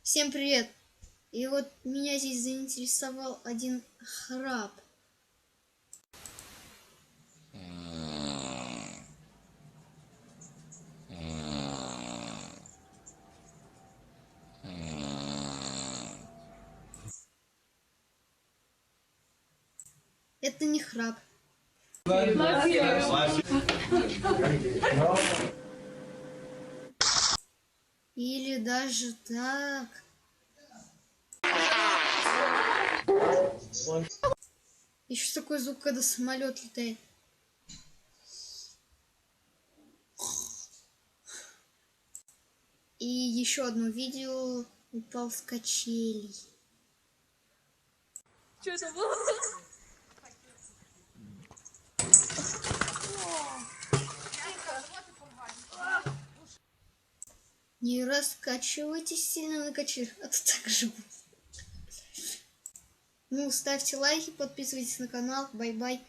Всем привет! И вот меня здесь заинтересовал один храп. Это не храп. Или даже так. Еще такой звук, когда самолет летает. И еще одно видео упал с качелей. Что это было? Не раскачивайтесь сильно на качелях, а то так же будет. Ну, ставьте лайки, подписывайтесь на канал. Бай-бай.